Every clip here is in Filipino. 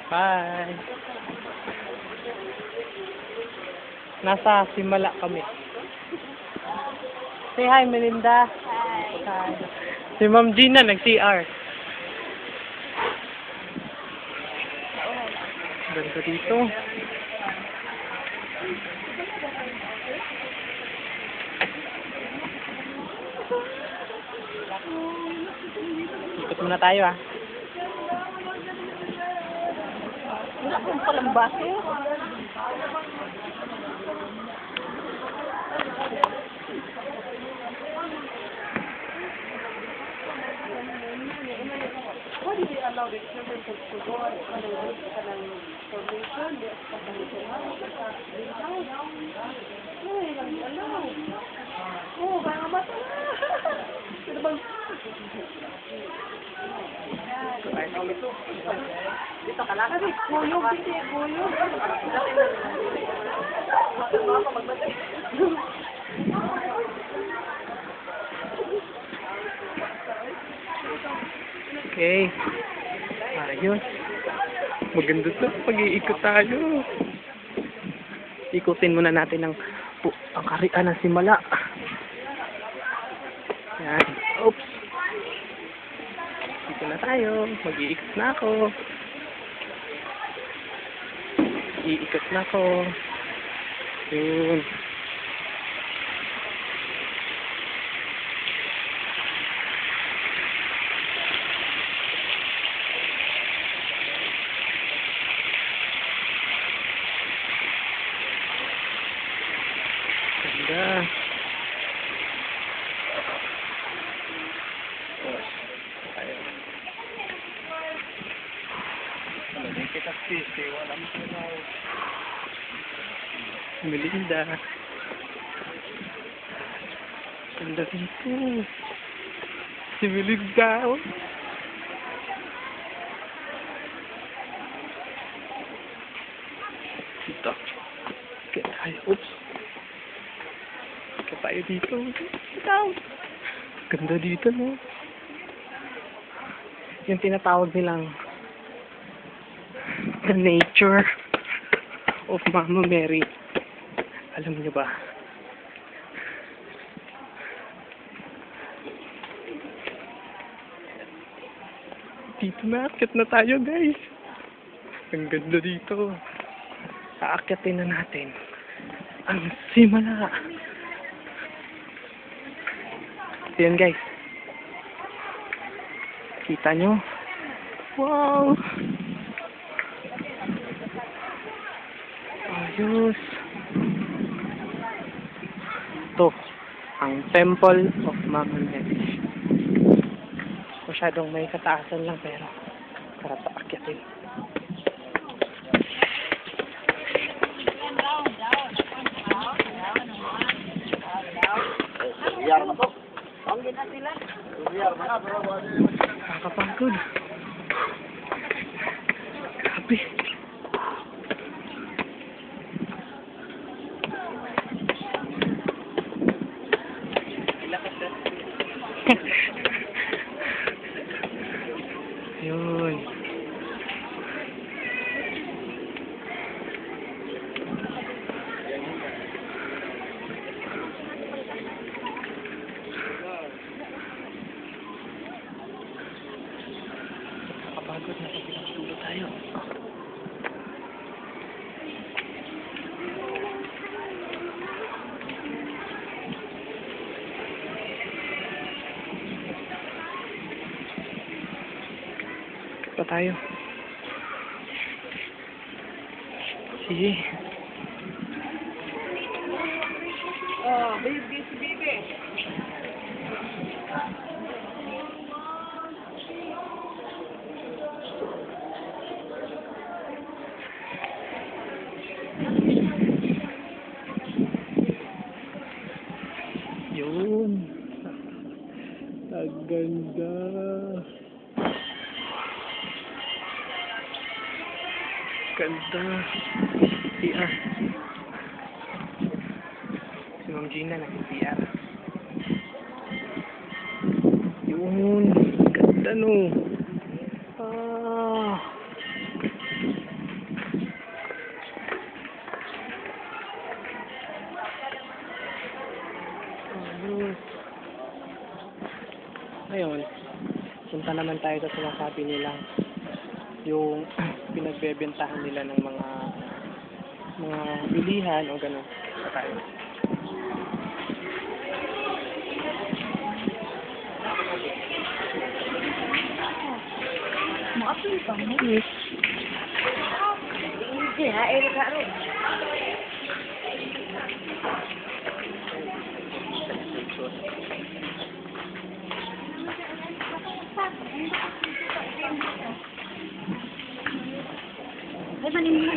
Bye. Nasa Simala kami. Say hi, Melinda. Hi. Si Ma'am Gina nag-CR. Ganda dito. Ikot muna tayo ah. Wala kang palang base. Why do they allow the children to go on kanang formation? They expect them to know. Ay, lang allow. Oh, baka mata na. Ano bang? Dito ka lang. Kasi kuyog, hindi kuyog. Okay. Ayos. Maganda to. Pag-iikot tayo. Ikutin muna natin ang karian ng Simala. Yan. Oops. Dito na tayo. Mag-iikot na ako. Iikot na ako. Yun. Ganda. Melinda. Ganda dito. Si Melinda. Oh. Dito. Okay, tayo. Oops. Okay, tayo dito. Down. Ganda dito, no? Yung tinatawag nilang the nature of Mama Mary. Alam niyo ba? Dito na, akyat na tayo, guys. Ang ganda dito. Aakyatin na natin ang Simala. Ito yun, guys. Kita nyo? Wow! Ayos. Ito, ang Temple of Mama Mary. Masyadong may kataasan lang pero sarap sa akyatin. Nakakapagod. Grabe. Yun. Nakakapagod na pag pinagsulo tayo. Pa tayo. Sige. Oh, baby, baby. Yun. Ang ganda. Ganda. CR. Si Ma'am Gina nag-CR. Yun. Yun. Ganda no. Ah. Ayun. Ngayon, punta naman tayo sa sinasabi nilang yung pinagbebentahan nila ng mga bilihan o gano'n. Punta tayo. Maapoy pa mo? Yes. Hindi ha, Erika ron. Ay, manin mo.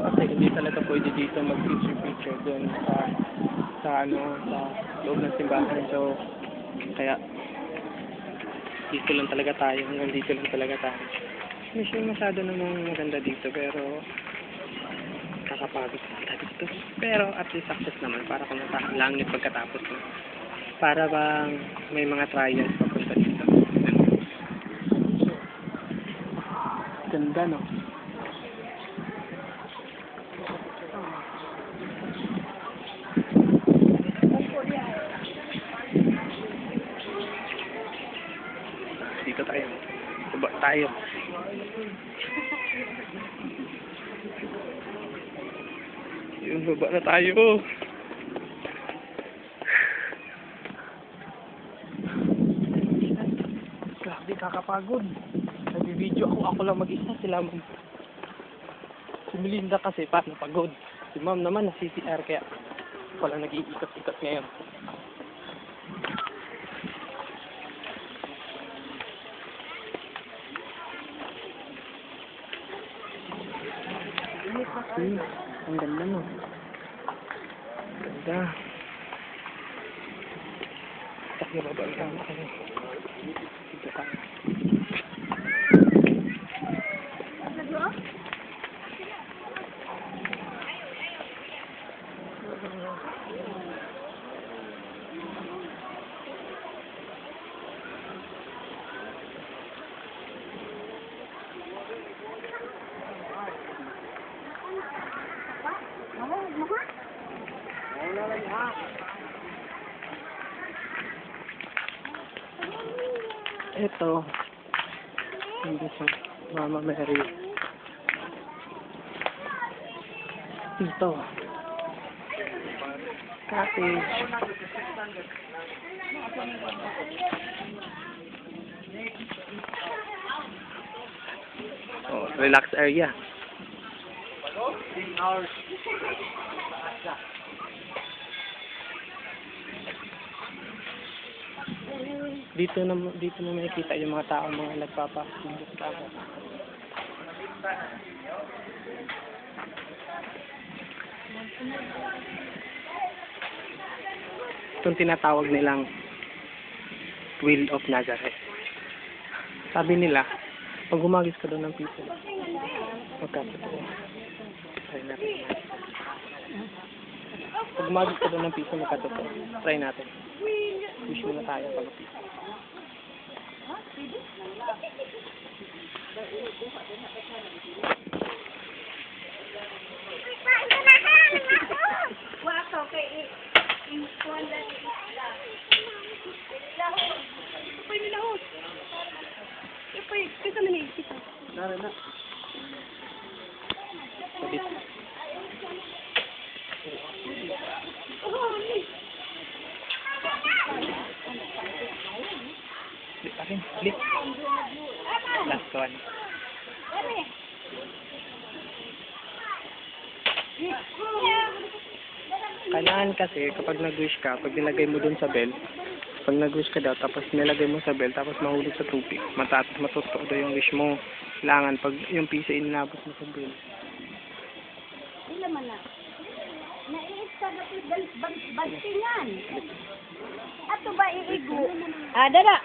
Kasi hindi talaga pwede dito mag-picture doon sa loob ng simbahan. So, kaya dito lang talaga tayo. Hanggang dito lang talaga tayo. Hindi siya masyado namang maganda dito, pero kakapagod na dito. Pero at least success naman para kumanta langit pagkatapos na. Para bang may mga trials papunta dito. Ganda, no? Dito tayo. Baba tayo. Yun, baba na tayo. Grabe, kakapagod. Nag-video ako lang mag-isa. Sila si Melinda kasi paano pagod. Si Ma'am naman na CCR kaya wala nag-iikot-ikot ngayon. Ang ganda no. Ganda. Takya baba lang ako. Dito tayo. Ito, hindi sa Mama Mary. Ito, cottage. Oh, relax area. Dito mo makikita yung mga tao, mga nagpapasundot ka. Itong tinatawag nilang Wheel of Nazareth. Sabi nila, pag gumagis ka doon ng piso, magkakatotoo. Try natin. Pag gumagis ka doon ng piso, magkakatotoo. Try natin. Wish mo na tayo pag piso. Flip. Last one. Kailangan kasi kapag nag-wish ka, pag nilagay mo dun sa bell, pag nag-wish ka daw, tapos nilagay mo sa bell, tapos mahulog sa tubig, matutuo daw yung wish mo. Kailangan pag yung piso inabot mo sa bell. Ila man na. Naiis ka na bantingan. Ato ba iigo? Dada.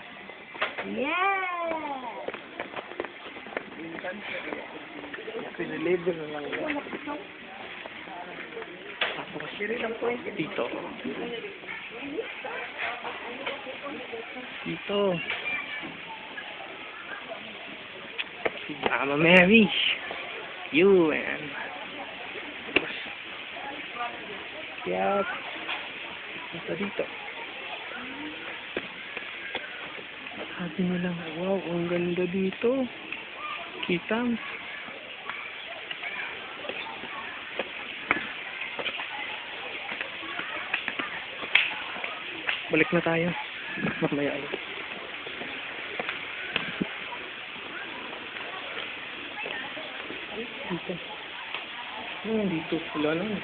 Yeah! Pinalibre na lang. Diri lang point. Dito. Dito. Mama Mary. You and... Yep. Ito dito. Sabi nila, wow, ang ganda dito. Kita. Balik na tayo. Mamaya ulit. Dito. Dito. Wala na.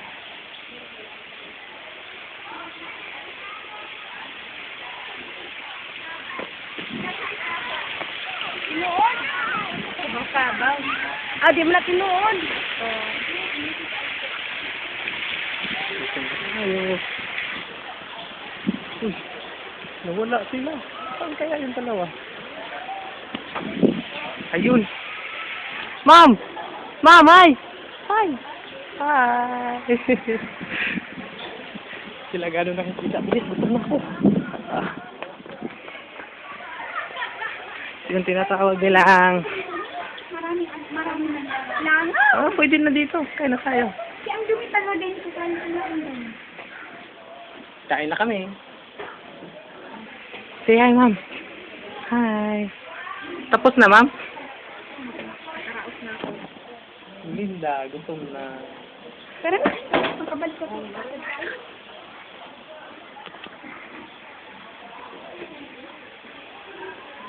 Tinuod. Ibang sabaw. Ah, di mo na tinuod. Dito na tayo. Uy. Nawala sila. Saan kaya yung dalawa? Ayun. Ma'am! Ma'am, hi! Hi! Hi! Sila gano'n nakikita. Bilis, gutom na ako. Yung tinatawag nilang... Marami na. Langaw. pwede na dito. Kaya na tayo. Ang dumi talaga dito sa Kain na kami. Say hi, ma'am. Hi. Tapos na, ma'am? Nakaraos na ako. Linda, gutom na. Pero, magkabalik ko.